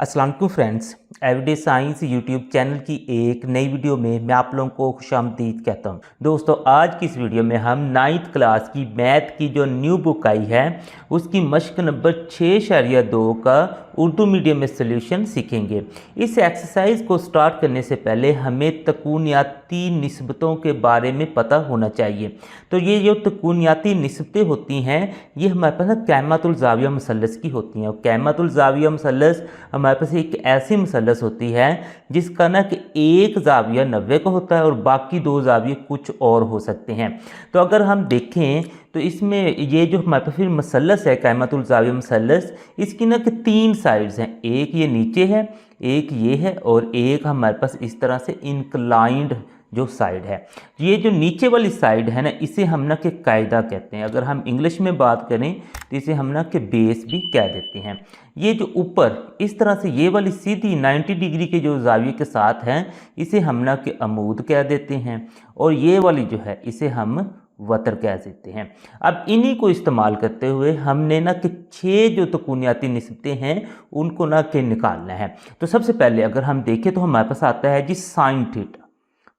अस्सलाम वालेकुम friends, everyday science YouTube channel की एक नई वीडियो में मैं आप लोगों को खुशामदीद कहता हूं। दोस्तों, आज की इस वीडियो में हम 9th क्लास की मैथ की जो न्यू बुक आई है उसकी मश्क नंबर 6.2 का उर्दू मीडियम में सॉल्यूशन सीखेंगे। इस एक्सरसाइज को स्टार्ट करने से पहले हमें तकूनियाती निस्बतों के बारे में पता होना चाहिए। तो ये जो तकूनियाती निस्बतें होती हैं ये हमारे पास कैमतुल ज़ाविया मुसल्लस की होती हैं। और कैमतुल ज़ाविया मुसल्लस हमारे पास एक ऐसी मुसल्लस होती है जिसका ना कि एक ज़ाविया 90 का होता है और बाकी दो ज़ाविये कुछ और हो सकते हैं। तो अगर हम देखें तो इसमें ये जो हमारे पास फिर मुसल्लस है कैमतुल ज़ाविया मुसल्लस, इसकी ना कि 3 साइड्स हैं। एक ये नीचे है, एक ये है और एक हमारे पास इस तरह से इंक्लाइंड जो साइड है। ये जो नीचे वाली साइड है ना, इसे हम ना कि कायदा कहते हैं। अगर हम इंग्लिश में बात करें तो इसे हम ना कि बेस भी कह देते हैं। ये जो ऊपर इस तरह से ये वाली सीधी 90 डिग्री के जो जाविये के साथ है इसे हम ना कि अमूद कह देते हैं। और ये वाली जो है इसे हम वतर कह देते हैं। अब इन्हीं को इस्तेमाल करते हुए हमने ना कि 6 जो तकूनियाती निस्बतें हैं उनको ना कि निकालना है। तो सबसे पहले अगर हम देखें तो हमारे पास आता है जी साइन थीटा।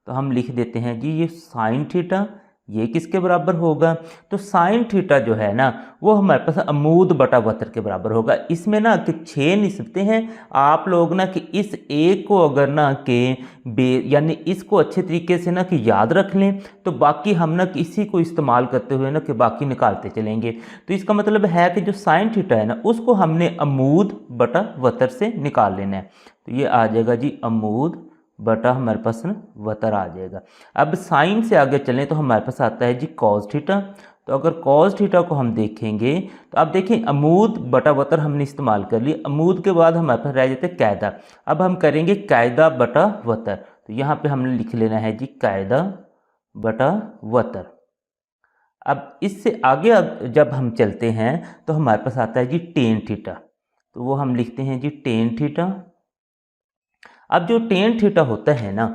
तो हम लिख देते हैं जी ये साइन थीटा ये किसके बराबर होगा। तो साइन थीटा जो है ना वो हमारे पास अमूद बटा वतर के बराबर होगा। इसमें ना कि 6 निस्बतें हैं। आप लोग ना कि इस एक को अगर ना कि यानी इसको अच्छे तरीके से ना कि याद रख लें तो बाकी हम ना कि इसी को इस्तेमाल करते हुए ना कि बाकी निकालते चलेंगे। तो इसका मतलब है कि जो साइन थीटा है ना उसको हमने अमूद बटा वतर से निकाल लेना है। तो ये आ जाएगा जी अमूद बटा हमारे पास ना वतर आ जाएगा। अब साइन से आगे चलें तो हमारे पास आता है जी कॉस थीटा। तो अगर कॉस थीटा को हम देखेंगे तो आप देखें अमूद बटा वतर हमने इस्तेमाल कर लिया। अमूद के बाद हमारे पास रह जाते कायदा। अब हम करेंगे कायदा बटा वतर। तो यहाँ पे हमने लिख लेना है जी कायदा बटा वतर। अब इससे आगे जब हम चलते हैं तो हमारे पास आता है जी टेन थीटा। तो वो हम लिखते हैं जी टेन थीटा। अब जो टेन थीटा होता है ना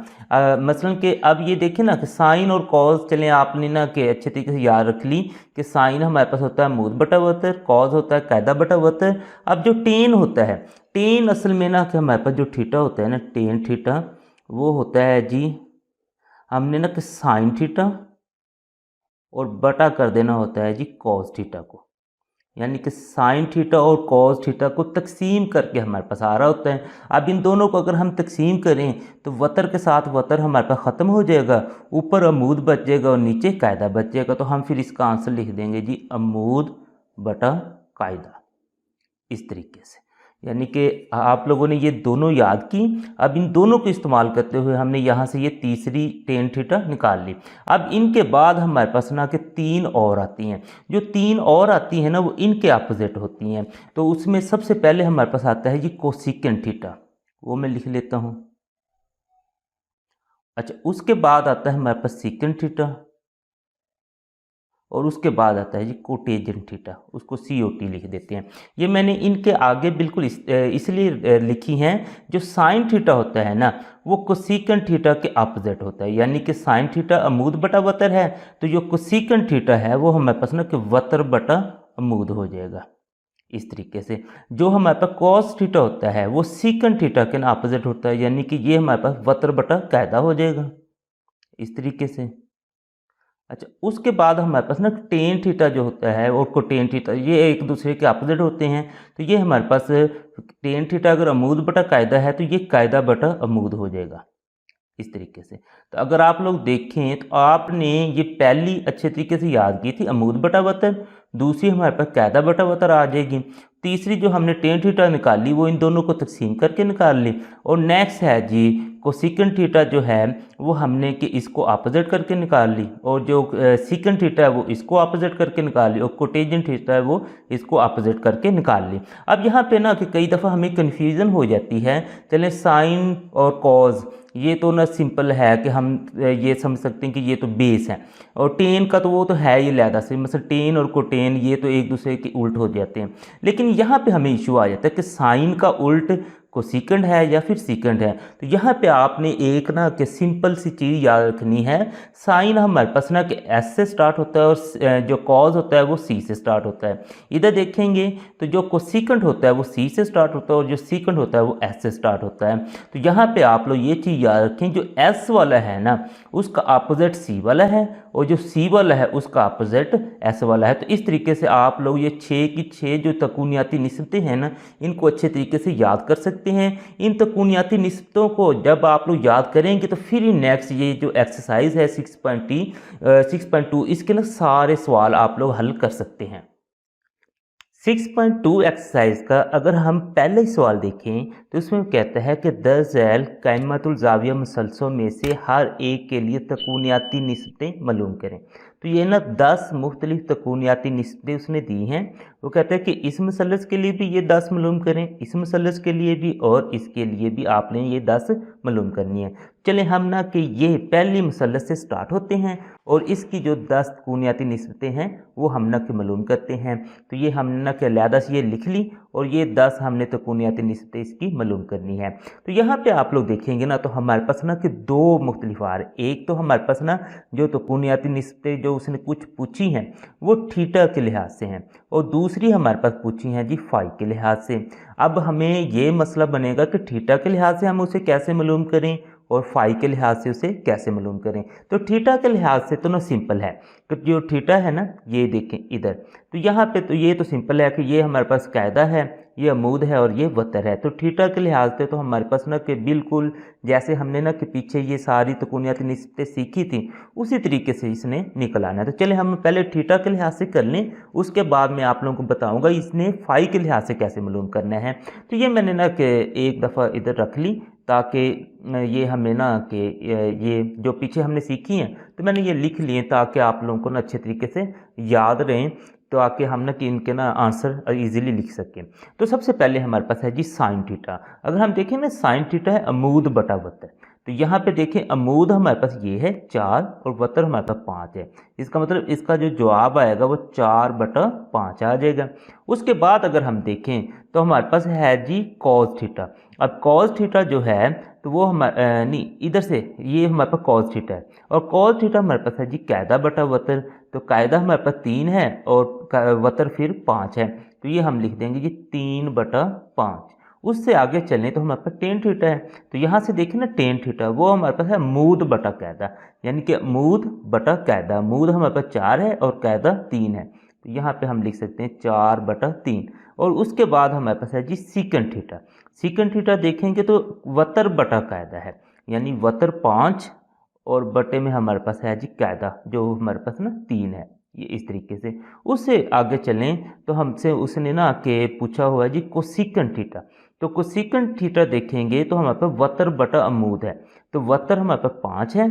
मसलन कि अब ये देखें ना कि साइन और कॉस चलें आपने ना कि अच्छे तरीके से याद रख ली कि साइन हमारे पास होता है मूद बटा वतर, कॉस होता है कायदा बटा वतर। अब जो टेन होता है टेन असल में ना कि हमारे पास जो थीटा होता है ना टेन थीटा वो होता है जी हमने ना कि साइन थीटा और बटा कर देना होता है जी कॉस थीटा को। यानी कि साइन थीटा और कॉस थीटा को तकसीम करके हमारे पास आ रहा होता है। अब इन दोनों को अगर हम तकसीम करें तो वतर के साथ वतर हमारे पास ख़त्म हो जाएगा, ऊपर अमूद बच जाएगा और नीचे कायदा बच जाएगा। तो हम फिर इसका आंसर लिख देंगे जी अमूद बटा कायदा इस तरीके से। यानी कि आप लोगों ने ये दोनों याद की। अब इन दोनों को इस्तेमाल करते हुए हमने यहाँ से ये तीसरी टेन थीटा निकाल ली। अब इनके बाद हमारे पास ना कि 3 और आती हैं। जो 3 और आती हैं ना वो इनके अपोजिट होती हैं। तो उसमें सबसे पहले हमारे पास आता है जी कोसिकेंट थीटा। वो मैं लिख लेता हूँ। अच्छा, उसके बाद आता है हमारे पास सीकेंट थीटा और उसके बाद आता है जी कोटेजेंट थीटा, उसको COT लिख देते हैं। ये मैंने इनके आगे बिल्कुल इसलिए लिखी हैं। जो साइन थीटा होता है ना वो कोसिकेंट थीटा के अपोजिट होता है। यानी कि साइन थीटा अमूद बटा वतर है तो जो कोसिकेंट थीटा है वो हमारे पास ना कि वतर बटा अमूद हो जाएगा इस तरीके से। जो हमारे पास कॉस थीटा होता है वो सीकेंट थीटा के ना अपोजिट होता है। यानी कि ये हमारे पास वतर बटा कायदा हो जाएगा इस तरीके से। अच्छा, उसके बाद हमारे पास ना टेन थीटा जो होता है और कोटेन थीटा ये एक दूसरे के अपोजिट होते हैं। तो ये हमारे पास टेन थीटा अगर अमूद बटा कायदा है तो ये कायदा बटा अमूद हो जाएगा इस तरीके से। तो अगर आप लोग देखें तो आपने ये पहली अच्छे तरीके से याद की थी अमूद बटा वतर, दूसरी हमारे पास कायदा बटा वतर आ जाएगी, तीसरी जो हमने टेन थीटा निकाली वो इन दोनों को तकसीम करके निकाल ली। और नेक्स्ट है जी कोसिकेंट थीटा जो है वो हमने कि इसको अपोजिट करके निकाल ली और जो सीकेंट थीटा है वो इसको अपोजिट करके निकाल ली और कोटेजेंट थीटा है वो इसको अपोजिट करके निकाल ली। अब यहाँ पे ना कि कई दफ़ा हमें कन्फ्यूज़न हो जाती है। चलें साइन और कॉज ये तो ना सिंपल है कि हम ये समझ सकते हैं कि ये तो बेस है, और टेन का तो वो तो है ही लैदा से, मतलब टेन और कोटेन ये तो एक दूसरे के उल्ट हो जाते हैं। लेकिन यहाँ पे हमें इशू आ जाता है कि साइन का उल्ट कोसेकेंड है या फिर सेकंड है। तो यहाँ पे आपने एक ना कि सिंपल सी चीज़ याद रखनी है, साइन हमारे पास ना कि एस से स्टार्ट होता है और जो कॉज होता है वो सी से स्टार्ट होता है। इधर देखेंगे तो जो कोसेकेंड होता है वो सी से स्टार्ट होता है और जो सेकंड होता है वो एस से स्टार्ट होता है। तो यहाँ पे आप लोग ये चीज़ याद रखें, जो एस वाला है ना उसका अपोजिट सी वाला है और जो सी वाला है उसका अपोजिट एस वाला है। तो इस तरीके से आप लोग ये 6 की 6 जो तकूनियाती निस्बतें हैं ना इनको अच्छे तरीके से याद कर सकते हैं। इन तकूनियाती निस्बतों को जब आप लोग याद करेंगे तो फिर नेक्स्ट ये जो एक्सरसाइज है 6.2 इसके ना सारे सवाल आप लोग हल कर सकते हैं। 6.2 एक्सरसाइज का अगर हम पहले सवाल देखें तो उसमें कहता है कि द ज़ैल क़ाइमतुल ज़ाविया मुसलसलों में से हर एक के लिए तकूनियाती निस्बतें मालूम करें। तो ये ना 10 मुख्तलिफ तकूनियाती निस्बतें उसने दी हैं। वो कहता है कि इस मुसलस के लिए भी ये 10 मालूम करें, इस मुसलस के लिए भी और इसके लिए भी आपने ये 10 मालूम करनी है। चले हम ना कि ये पहली मुसलस से स्टार्ट होते हैं और इसकी जो 10 तकूनियाती निस्बतें हैं वो हम ना कि मालूम करते हैं। तो ये हमने ना कि अलहदा से ये लिख ली और ये 10 हमने तकूनियाती निस्बतें इसकी मालूम करनी है। तो यहाँ पे आप लोग देखेंगे ना तो हमारे पास ना कि दो मुख्तलिफ आ रहे, एक तो हमारे पास ना जो तकूनियाती निस्बतें जो उसने कुछ पूछी हैं वो थीटा के लिहाज से हैं और दूसरी हमारे पास पूछी हैं जी फाई के लिहाज से। अब हमें ये मसला बनेगा कि थीटा के लिहाज से हम उसे कैसे मालूम करें और फाई के लिहाज से उसे कैसे मालूम करें। तो थीटा के लिहाज से तो ना सिंपल है कि जो थीटा है ना ये देखें इधर, तो यहाँ पे तो ये तो सिंपल है कि ये हमारे पास कायदा है, ये अमूद है और ये वतर है। तो थीटा के लिहाज से तो हमारे पास ना कि बिल्कुल जैसे हमने ना कि पीछे ये सारी तकूनियाती निस्बतें सीखी थी उसी तरीके से इसने निकल आना है। तो चले हम पहले थीटा के लिहाज से कर लें, उसके बाद मैं आप लोगों को बताऊंगा इसने फाई के लिहाज से कैसे मालूम करना है। तो ये मैंने ना कि एक दफ़ा इधर रख ली ताकि ये हमें ना कि ये जो पीछे हमने सीखी हैं तो मैंने ये लिख लिए ताकि आप लोगों को ना अच्छे तरीके से याद रहें, तो आके हम ना कि इनके ना आंसर इजीली लिख सकें। तो सबसे पहले हमारे पास है जी साइन थीटा। अगर हम देखें ना साइन थीटा है अमूद बटा वतर। तो यहाँ पे देखें अमूद हमारे पास ये है 4 और वतर हमारे पास 5 है। इसका मतलब इसका जो जवाब आएगा वो 4/5 आ जाएगा। उसके बाद अगर हम देखें तो हमारे पास है जी कॉस थीटा। अब कॉस थीटा जो है तो वो हमारे नहीं इधर से ये हमारे पास कॉस थीटा है और कॉस थीटा हमारे पास है जी कायदा बटा वतर। तो कायदा हमारे पास 3 है और वतर फिर 5 है। तो ये हम लिख देंगे जी 3/5। उससे आगे चलें तो हमारे पास टेन थीटा है। तो यहाँ से देखें ना टेन थीटा वो हमारे पास है मूद बटा कायदा, यानी कि मूद बटा कायदा। मूद हमारे पास 4 है और कायदा 3 है। तो यहाँ पे हम लिख सकते हैं 4/3। और उसके बाद हमारे पास है जी सीकंड थीटा। सीकंड थीटा देखेंगे तो वतर बटा कायदा है, यानी वतर 5 और बटे में हमारे पास है जी कायदा जो हमारे पास ना 3 है। ये इस तरीके से उससे आगे चलें तो हमसे उसने ना कि पूछा हुआ है जी कोसेकंड थीटा। तो कोसेकंड थीटा देखेंगे तो हमारे पास वतर बटा अमूद है। तो वतर हमारे पास 5 है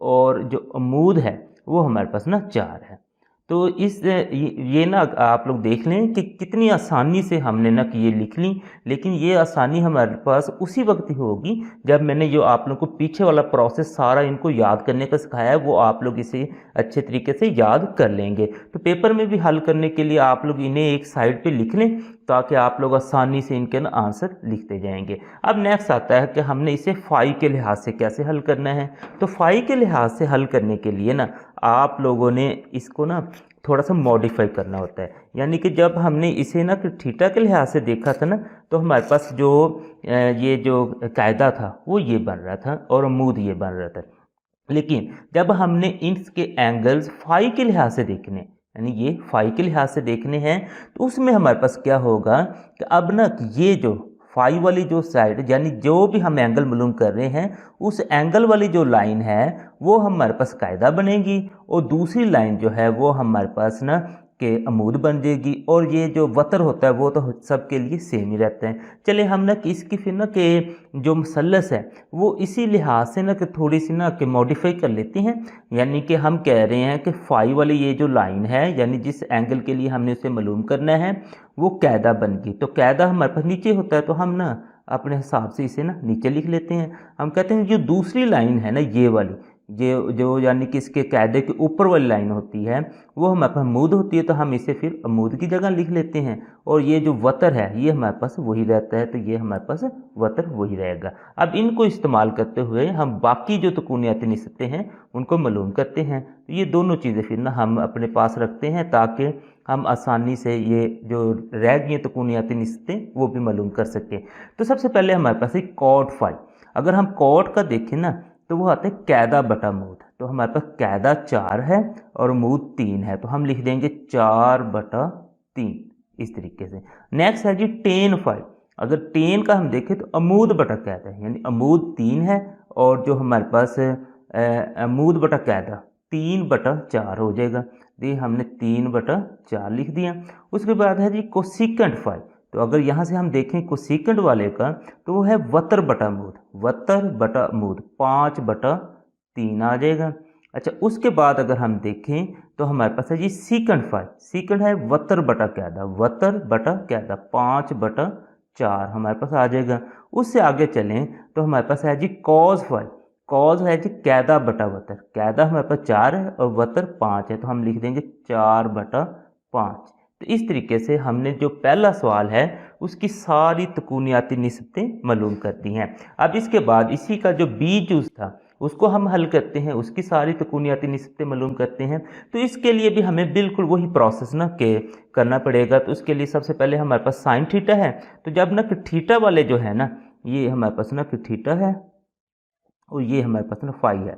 और जो अमूद है वो हमारे पास ना 4 है। तो ये ना आप लोग देख लें कि कितनी आसानी से हमने ना कि ये लिख ली, लेकिन ये आसानी हमारे पास उसी वक्त ही होगी जब मैंने जो आप लोगों को पीछे वाला प्रोसेस सारा इनको याद करने का सिखाया है वो आप लोग इसे अच्छे तरीके से याद कर लेंगे। तो पेपर में भी हल करने के लिए आप लोग इन्हें एक साइड पे लिख लें ताकि आप लोग आसानी से इनके ना आंसर लिखते जाएंगे। अब नेक्स्ट आता है कि हमने इसे फाई के लिहाज से कैसे हल करना है। तो फाई के लिहाज से हल करने के लिए ना आप लोगों ने इसको ना थोड़ा सा मॉडिफाई करना होता है, यानी कि जब हमने इसे ना कि थीटा के लिहाज से देखा था ना तो हमारे पास जो ये जो कायदा था वो ये बन रहा था और अमूद ये बन रहा था। लेकिन जब हमने इसके एंगल्स फाई के लिहाज से देखने, यानी ये फाई के लिहाज से देखने हैं, तो उसमें हमारे पास क्या होगा कि अब ना ये जो फाई वाली जो साइड यानी जो भी हम एंगल मालूम कर रहे हैं उस एंगल वाली जो लाइन है वो हमारे पास कायदा बनेगी और दूसरी लाइन जो है वो हमारे पास ना के अमूद बन जाएगी और ये जो वतर होता है वो तो सबके लिए सेम ही रहता है। चले हम ना कि इसकी फिर ना कि जो मुसल्लस है वो इसी लिहाज से ना कि थोड़ी सी ना कि मॉडिफाई कर लेते हैं, यानी कि हम कह रहे हैं कि फाई वाली ये जो लाइन है यानी जिस एंगल के लिए हमने उसे मालूम करना है वो कायदा बन गई। तो कायदा हमारे पास नीचे होता है तो हम ना अपने हिसाब से इसे ना नीचे लिख लेते हैं। हम कहते हैं जो दूसरी लाइन है ना ये वाली, ये जो यानी कि इसके कायदे के ऊपर वाली लाइन होती है वो हमारे पास अमूद होती है, तो हम इसे फिर अमूद की जगह लिख लेते हैं। और ये जो वतर है ये हमारे पास वही रहता है, तो ये हमारे पास वतर वही रहेगा। अब इनको इस्तेमाल करते हुए हम बाकी जो तकूनियाती निस्बतें हैं उनको मालूम करते हैं। तो ये दोनों चीज़ें फिर ना हम अपने पास रखते हैं ताकि हम आसानी से ये जो रह गई तकूनियाती निस्बतें वो भी मालूम कर सकें। तो सबसे पहले हमारे पास एक कॉड फाई, अगर हम कॉड का देखें ना तो वो आता है कैदा बटा मूद। तो हमारे पास कैदा 4 है और मूद 3 है, तो हम लिख देंगे 4/3 इस तरीके से। नेक्स्ट है जी टेन 5, अगर टेन का हम देखें तो अमूद बटा कैदा है, यानी अमूद 3 है और जो हमारे पास अमूद बटा कैदा 3/4 हो जाएगा। ये हमने 3/4 लिख दिया। उसके बाद है जी कोसिकेंट 5, तो अगर यहाँ से हम देखें कोसिकेंट वाले का तो वो है वतर बटा मूद, वतर बटा मूद 5/3 आ जाएगा। अच्छा, उसके बाद अगर हम देखें तो हमारे पास है जी सीकेंट 5, सीकेंट है वतर बटा कैदा, वतर बटा कैदा 5/4 हमारे पास आ जाएगा। उससे आगे चलें तो हमारे पास है जी कॉज 5, कॉज है जी कैदा बटा वतर, कैदा हमारे पास 4 है और वतर 5 है, तो हम लिख देंगे 4/5। तो इस तरीके से हमने जो पहला सवाल है उसकी सारी तकूनियाती निस्बतें मालूम कर दी हैं। अब इसके बाद इसी का जो बी जूस था उसको हम हल करते हैं, उसकी सारी तकूनियाती निस्बतें मालूम करते हैं। तो इसके लिए भी हमें बिल्कुल वही प्रोसेस ना के करना पड़ेगा। तो उसके लिए सबसे पहले हमारे पास साइन थीटा है, तो जब ना कि थीटा वाले जो है ना ये हमारे पास ना कि थीटा है और ये हमारे पास ना फाई है,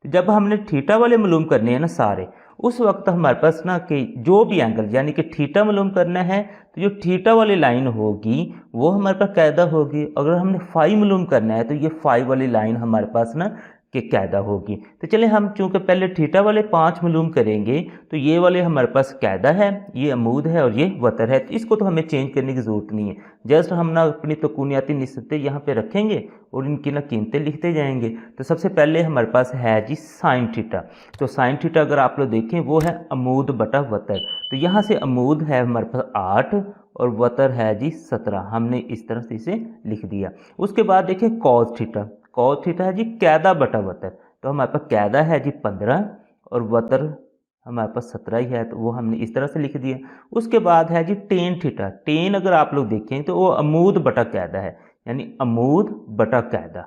तो जब हमने थीटा वाले मालूम करने हैं ना सारे, उस वक्त हमारे पास ना कि जो भी एंगल यानी कि थीटा मालूम करना है तो जो थीटा वाली लाइन होगी वो हमारे पास कैदा होगी। अगर हमने फाई मालूम करना है तो ये फाई वाली लाइन हमारे पास ना कि कैदा होगी। तो चलिए हम चूंकि पहले थीटा वाले 5 मालूम करेंगे तो ये वाले हमारे पास कैदा है, ये अमूद है और ये वतर है, तो इसको तो हमें चेंज करने की ज़रूरत नहीं है। जस्ट हम ना अपनी तकूनियाती निस्बतें यहाँ पे रखेंगे और इनकी ना कीमतें लिखते जाएंगे। तो सबसे पहले हमारे पास है जी साइन थीटा, तो साइन थीटा अगर आप लोग देखें वो है अमूद बटा वतर, तो यहाँ से अमूद है हमारे पास 8 और वतर है जी 17, हमने इस तरह से इसे लिख दिया। उसके बाद देखें कॉस थीटा, कॉस थीटा है जी कैदा बटा वतर, तो हमारे पास कैदा है जी 15 और वतर हमारे पास 17 ही है, तो वो हमने इस तरह से लिख दिया। उसके बाद है जी टेन थीटा, टेन अगर आप लोग देखें तो वो अमूद बटा कैदा है, यानी अमूद बटा कैदा,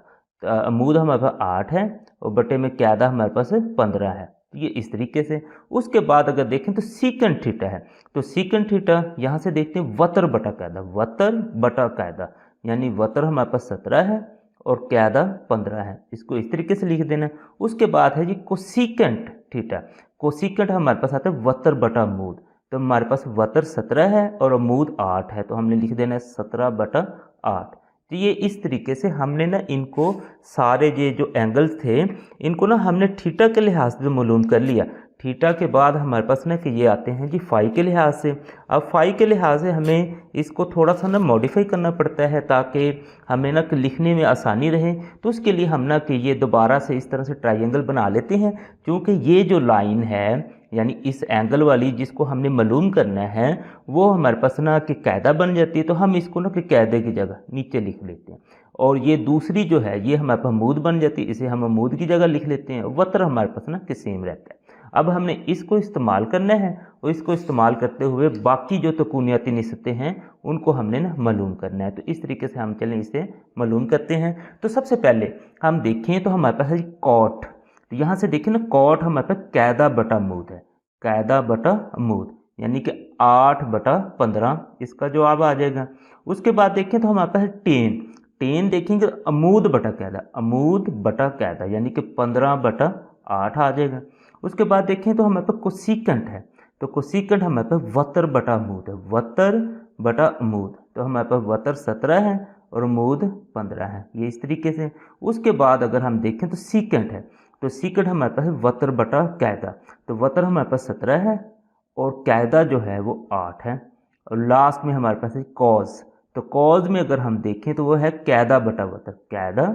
तो अमूद हमारे पास 8 है और बटे में कैदा हमारे पास 15 है, तो ये इस तरीके से। उसके बाद अगर देखें तो सीकेंट थीटा है, तो सीकेंट थीटा यहाँ से देखते हैं वतर बटा कैदा, वतर बटा कैदा, यानी वतर हमारे पास 17 है और कैदा 15 है, इसको इस तरीके से लिख देना। उसके बाद है जी कोसिकेंट थीटा, कोसिकेंट हमारे पास आता है वतर बटा अमूद, तो हमारे पास वतर 17 है और अमूद 8 है, तो हमने लिख देना है 17/8। तो ये इस तरीके से हमने ना इनको सारे ये जो एंगल्स थे इनको ना हमने थीटा के लिहाज से मालूम कर लिया। थीटा के बाद हमारे पास ना कि ये आते हैं जी फाई के लिहाज से। अब फाई के लिहाज से हमें इसको थोड़ा सा ना मॉडिफाई करना पड़ता है ताकि हमें ना कि लिखने में आसानी रहे। तो उसके लिए हम ना कि ये दोबारा से इस तरह से ट्रायंगल बना लेते हैं, क्योंकि ये जो लाइन है यानी इस एंगल वाली जिसको हमने मालूम करना है वो हमारे पास ना कि कैदा बन जाती है, तो हम इसको ना कि कैदे की जगह नीचे लिख लेते हैं। और ये दूसरी जो है ये हमारे पास अमूद बन जाती है, इसे हम अमूद की जगह लिख लेते हैं। वतर हमारे पास ना कि सेम रहता है। अब हमने इसको इस्तेमाल करना है और इसको इस्तेमाल करते हुए बाकी जो तकूनियाती निस्बतें हैं उनको हमने ना मालूम करना है। तो इस तरीके से हम चलें इसे मालूम करते हैं। तो सबसे पहले हम देखें तो हमारे पास है कॉट, तो यहाँ से देखें ना कॉट हमारे पास कैदा बटा अमूद है, कैदा बटा अमूद यानी कि 8/15 इसका जवाब आ जाएगा। उसके बाद देखें तो हमारे पास है टेन, टेन देखेंगे अमूद बटा कैदा, अमूद बटा कैदा यानी कि 15/8 आ जाएगा। उसके बाद देखें तो हमारे पास कोसिकेंट है, तो कोसिकेंट हमारे पास वतर बटा अमूद है, वतर बटा अमूद, तो हमारे पास वतर 17 है और अमूद 15 है, ये इस तरीके से। उसके बाद अगर हम देखें तो सीकेंट है, तो सीकेंट हमारे पास है वतर बटा कैदा, तो वतर हमारे पास 17 है और कैदा जो है वो 8 है। और लास्ट में हमारे पास है कॉज, तो कॉज में अगर हम देखें तो वो है कैदा बटा वतर, कैदा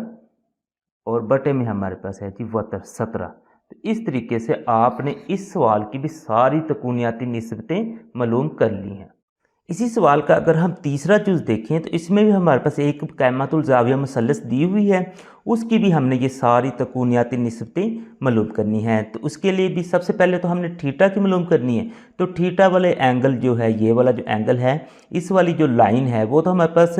और बटे में हमारे पास है जी वतर 17। तो इस तरीके से आपने इस सवाल की भी सारी तकूनियाती निस्बतें मालूम कर ली हैं। इसी सवाल का अगर हम तीसरा जूज़ देखें तो इसमें भी हमारे पास एक कैमातुल ज़ाविया मुसल्लस दी हुई है, उसकी भी हमने ये सारी तकूनियाती निस्बतें मालूम करनी हैं। तो उसके लिए भी सबसे पहले तो हमने थीटा की मालूम करनी है। तो थीटा वाले एंगल जो है, ये वाला जो एंगल है, इस वाली जो लाइन है वो तो हमारे पास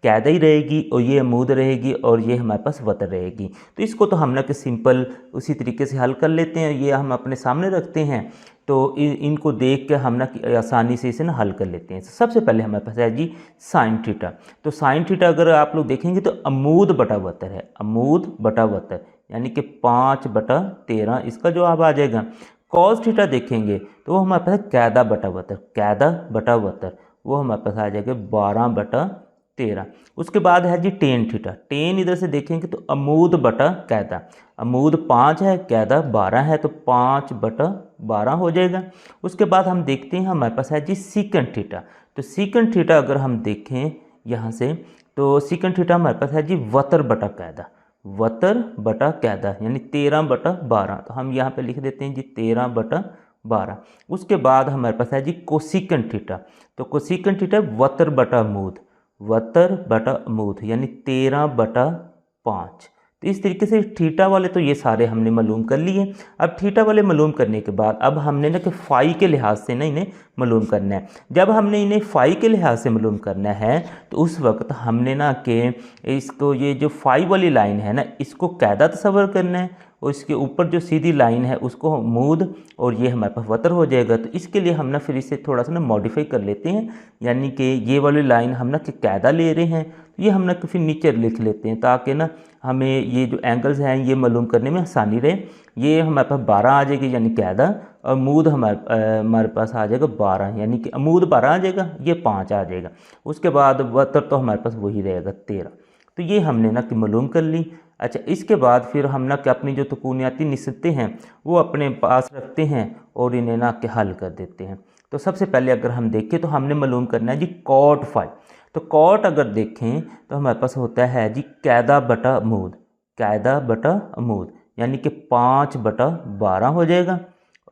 कैदा ही रहेगी और ये अमूद रहेगी और ये हमारे पास वतर रहेगी। तो इसको तो हम ना कि सिंपल उसी तरीके से हल कर लेते हैं, ये हम अपने सामने रखते हैं। तो इनको देख के हम ना आसानी से इसे ना हल कर लेते हैं। सबसे पहले हमारे पास है जी साइन थीटा। तो साइन थीटा अगर आप लोग देखेंगे तो अमूद बटा वतर है, अमूद बटा वतर, यानी कि 5/13 इसका जवाब आ जाएगा। कॉस थीटा देखेंगे तो वो हमारे पास है कैदा बटा वतर, कैदा बटा वतर, वो हमारे पास आ जाएगा 12/13। उसके बाद है जी टेन थीटा। टेन इधर से देखेंगे तो अमूद बटा कैदा, अमूद 5 है, कैदा 12 है, तो 5/12 हो जाएगा। उसके बाद हम देखते हैं हमारे पास है जी सीकंड थीटा। तो सीकंड थीटा अगर हम देखें यहाँ से तो सीकंड थीटा हमारे पास है जी वतर बटा कैदा, वतर बटा कैदा, यानी 13/12। तो हम यहाँ पे लिख देते हैं जी 13/12। उसके बाद हमारे पास है जी कोसिकंड थीटा। तो कोसिकंड थीटा वतर बटा अमूद, वतर बटा अमूद, यानी 13/5। तो इस तरीके से थीटा वाले तो ये सारे हमने मालूम कर लिए। अब थीटा वाले मालूम करने के बाद अब हमने ना कि फ़ाई के लिहाज से ना इन्हें मालूम करना है। जब हमने इन्हें फ़ाई के लिहाज से मालूम करना है तो उस वक्त हमने ना कि इसको, ये जो फ़ाई वाली लाइन है ना, इसको कैदा तस्वर करना है और इसके ऊपर जो सीधी लाइन है उसको अमूद और ये हमारे पास वतर हो जाएगा। तो इसके लिए हम ना फिर इसे थोड़ा सा ना मॉडिफाई कर लेते हैं, यानी कि ये वाली लाइन हम ना कि कैदा ले रहे हैं, ये हम ना कि फिर नीचे लिख लेते हैं ताकि ना हमें ये जो एंगल्स हैं ये मालूम करने में आसानी रहे। ये हमारे पास 12 आ जाएगी यानी कैदा, और अमूद हमारे पास आ जाएगा 12, यानी कि अमूद 12 आ जाएगा, ये 5 आ जाएगा। उसके बाद वतर तो हमारे पास वही रहेगा 13। तो ये हमने ना कि मालूम कर ली। अच्छा, इसके बाद फिर हम ना कि अपनी जो तकूनियाती निस्बतें हैं वो अपने पास रखते हैं और इन्हें ना कि हल कर देते हैं। तो सबसे पहले अगर हम देखें तो हमने मालूम करना है जी कॉट फाई। तो कॉट अगर देखें तो हमारे पास होता है जी कैदा बटा अमूद, कैदा बटा अमूद, यानी कि 5/12 हो जाएगा।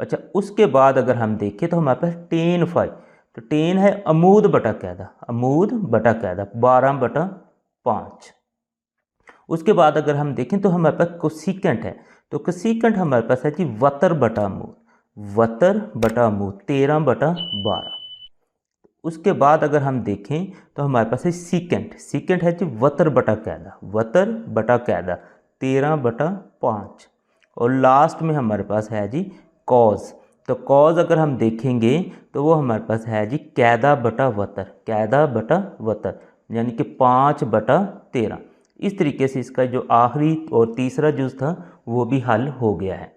अच्छा, उसके बाद अगर हम देखें तो हमारे पास टेन फाई। तो टेन है अमूद बटा कैदा, अमूद बटा कैदा 12/5। उसके बाद अगर हम देखें तो हमारे पास कोसिकेंट है। तो कोसिकेंट हमारे पास है जी वतर बटा अमूद, वतर बटा अमूद 13/12। उसके बाद अगर हम देखें तो हमारे पास है सीकेंट। सीकेंट है जी वतर बटा कैदा, वतर बटा कैदा 13/5। और लास्ट में हमारे पास है जी कॉज। तो कॉज अगर हम देखेंगे तो वो हमारे पास है जी कैदा बटा वतर, कैदा बटा वतर, यानी कि 5/13। इस तरीके से इसका जो आखिरी और तीसरा जुज़ था वो भी हल हो गया है।